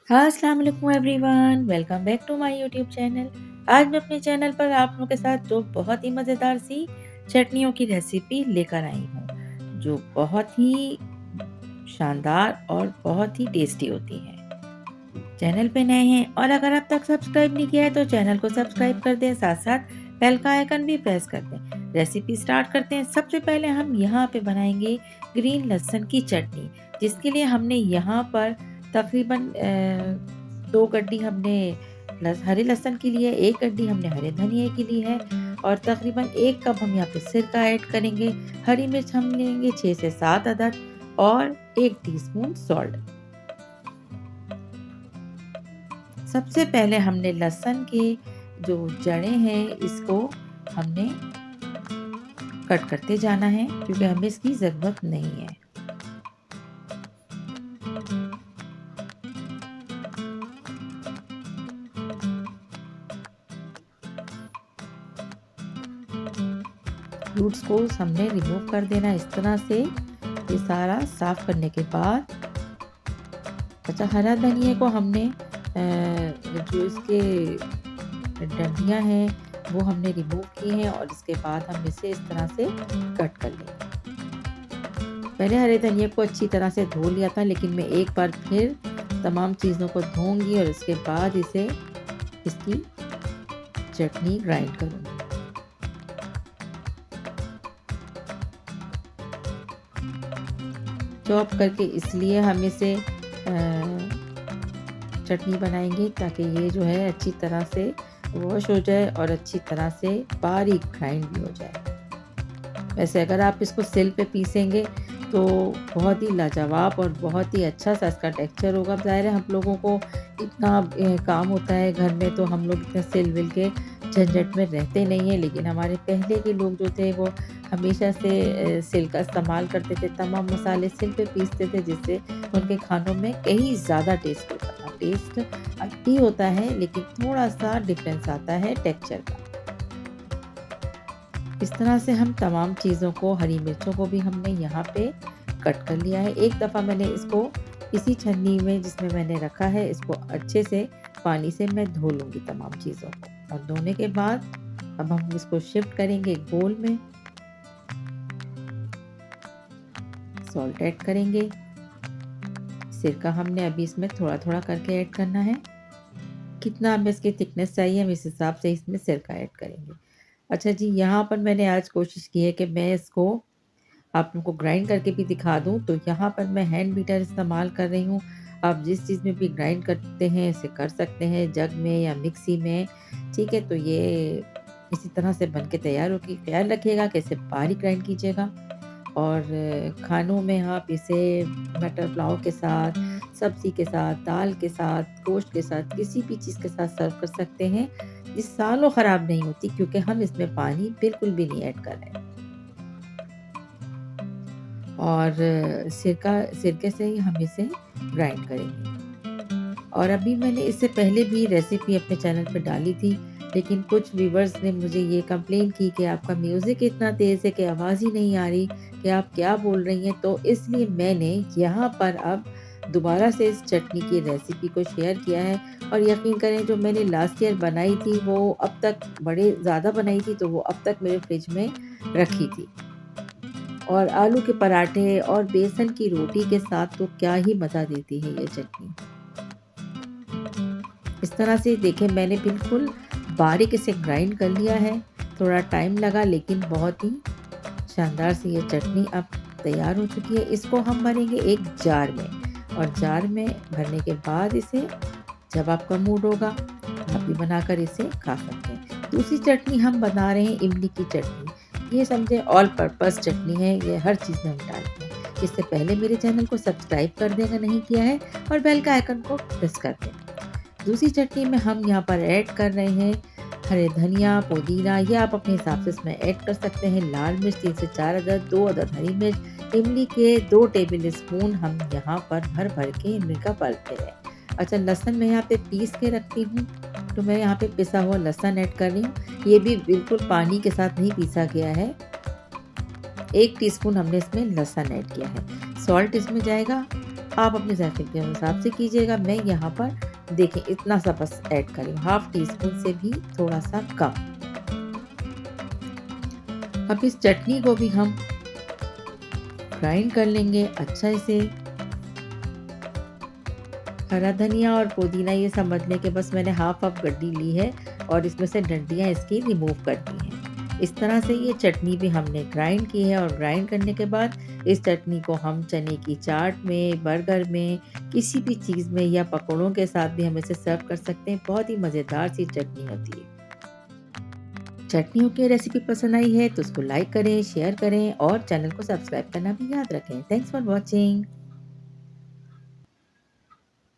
हाँ, अस्सलाम वालेकुम everyone, welcome back to my YouTube channel. आज मैं अपने चैनल पर आप लोगों के साथ जो बहुत ही मज़ेदार सी चटनियों की रेसिपी लेकर आई हूँ, जो बहुत ही शानदार और बहुत ही टेस्टी होती है। चैनल पे नए हैं और अगर अब तक सब्सक्राइब नहीं किया है तो चैनल को सब्सक्राइब कर दें, साथ-साथ बेल का आइकन भी प्रेस कर दें। रेसिपी स्टार्ट करते हैं। सबसे पहले हम यहाँ पे बनाएंगे ग्रीन लहसुन की चटनी, जिसके लिए हमने यहाँ पर तकरीबन 2 गड्डी हमने हरे लहसुन की ली है, 1 गड्डी हमने हरे धनिया की ली है और तकरीबन 1 कप हम यहाँ पे सिरका ऐड करेंगे। हरी मिर्च हम लेंगे 6 से 7 अदद और 1 टीस्पून सॉल्ट। सबसे पहले हमने लहसुन के जो जड़ें हैं इसको हमने कट करते जाना है क्योंकि हमें इसकी ज़रूरत नहीं है। रूट्स को हमने रिमूव कर देना इस तरह से। ये सारा साफ करने के बाद अच्छा हरा धनिया को हमने जो इसके डंडियाँ हैं वो हमने रिमूव की हैं और इसके बाद हम इसे इस तरह से कट कर लेंगे। पहले हरे धनिया को अच्छी तरह से धो लिया था, लेकिन मैं एक बार फिर तमाम चीज़ों को धोऊंगी और इसके बाद इसकी चटनी ग्राइंड करूँगी। चॉप करके इसलिए हम इसे चटनी बनाएंगे ताकि ये जो है अच्छी तरह से वॉश हो जाए और अच्छी तरह से बारीक ग्राइंड भी हो जाए। वैसे अगर आप इसको सिल पे पीसेंगे तो बहुत ही लाजवाब और बहुत ही अच्छा सा इसका टेक्सचर होगा। ज़ाहिर है हम लोगों को इतना काम होता है घर में, तो हम लोग इतने सिल विल के झंझट में रहते नहीं हैं, लेकिन हमारे पहले के लोग जो थे वो हमेशा से सिल का इस्तेमाल करते थे। तमाम मसाले सिल पे पीसते थे, जिससे उनके खानों में कहीं ज़्यादा टेस्ट होता था। टेस्ट ही होता है, लेकिन थोड़ा सा डिफरेंस आता है टेक्सचर का। इस तरह से हम तमाम चीज़ों को, हरी मिर्चों को भी हमने यहाँ पे कट कर लिया है। एक दफ़ा मैंने इसको इसी छन्नी में जिसमें मैंने रखा है, इसको अच्छे से पानी से मैं धो लूँगी तमाम चीज़ों को। और धोने के बाद अब हम इसको शिफ्ट करेंगे एक बोल में। सॉल्ट ऐड करेंगे। सिरका हमने अभी इसमें थोड़ा-थोड़ा करके ऐड करना है। कितना हमें इसकी थिकनेस चाहिए हम इस हिसाब से इसमें सिरका ऐड करेंगे। अच्छा जी, यहाँ पर मैंने आज कोशिश की है कि मैं इसको आप लोगों को ग्राइंड करके भी दिखा दूँ, तो यहाँ पर मैं हैंड बीटर इस्तेमाल कर रही हूँ। आप जिस चीज़ में भी ग्राइंड करते हैं इसे कर सकते हैं, जग में या मिक्सी में, ठीक है? तो ये इसी तरह से बन के तैयार होगी। ख़्याल रखिएगा कि इसे बारीक ग्राइंड कीजिएगा और खानों में आप इसे मटर पुलाव के साथ, सब्ज़ी के साथ, दाल के साथ, गोश्त के साथ, किसी भी चीज़ के साथ सर्व कर सकते हैं। ये सालों ख़राब नहीं होती क्योंकि हम इसमें पानी बिल्कुल भी नहीं ऐड कर रहे हैं। और सिरके से ही हम इसे ग्राइंड करेंगे। और अभी मैंने इससे पहले भी रेसिपी अपने चैनल पे डाली थी, लेकिन कुछ व्यूवर्स ने मुझे ये कंप्लेन की कि आपका म्यूज़िक इतना तेज़ है कि आवाज़ ही नहीं आ रही कि आप क्या बोल रही हैं। तो इसलिए मैंने यहाँ पर अब दोबारा से इस चटनी की रेसिपी को शेयर किया है और यकीन करें जो मैंने लास्ट ईयर बनाई थी वो अब तक बड़े ज़्यादा बनाई थी, तो वो अब तक मेरे फ्रिज में रखी थी। और आलू के पराठे और बेसन की रोटी के साथ तो क्या ही मज़ा देती है ये चटनी। इस तरह से देखें मैंने बिल्कुल बारीक इसे ग्राइंड कर लिया है। थोड़ा टाइम लगा, लेकिन बहुत ही शानदार सी ये चटनी अब तैयार हो चुकी है। इसको हम भरेंगे एक जार में और जार में भरने के बाद इसे जब आपका मूड होगा आप भी बनाकर इसे खा सकते हैं। दूसरी चटनी हम बना रहे हैं इमली की चटनी। ये समझे ऑल पर्पस चटनी है, ये हर चीज़ में हम डालते हैं। इससे पहले मेरे चैनल को सब्सक्राइब कर दें अगर नहीं किया है और बेल का आइकन को प्रेस कर दें। दूसरी चटनी में हम यहाँ पर ऐड कर रहे हैं हरे धनिया, पुदीना, ये आप अपने हिसाब से इसमें ऐड कर सकते हैं। लाल मिर्च 3 से 4 अदद, 2 अदद हरी मिर्च, इमली के 2 टेबल स्पून हम यहाँ पर भर भर के इमली का भरते हैं। अच्छा, लहसुन मैं यहाँ पे पीस के रखती हूँ, तो मैं यहाँ पे पिसा हुआ लहसुन ऐड कर रही हूँ। ये भी बिल्कुल पानी के साथ नहीं पीसा गया है। 1 टीस्पून हमने इसमें लहसुन ऐड किया है। सॉल्ट इसमें जाएगा आप अपने जायके के हिसाब से कीजिएगा। मैं यहाँ पर देखें इतना सा बस ऐड करी हूँ, हाफ टी स्पून से भी थोड़ा-सा कम। अब इस चटनी को भी हम ग्राइंड कर लेंगे अच्छा से। हरा धनिया और पुदीना ये समझ के बस मैंने हाफ गड्डी ली है और इसमें से डंडियाँ इसकी रिमूव कर दी हैं। इस तरह से ये चटनी भी हमने ग्राइंड की है और ग्राइंड करने के बाद इस चटनी को हम चने की चाट में, बर्गर में, किसी भी चीज़ में या पकौड़ों के साथ भी हम इसे सर्व कर सकते हैं। बहुत ही मज़ेदार सी चटनी होती है। चटनियों की रेसिपी पसंद आई है तो उसको लाइक करें, शेयर करें और चैनल को सब्सक्राइब करना भी याद रखें। Thanks for watching.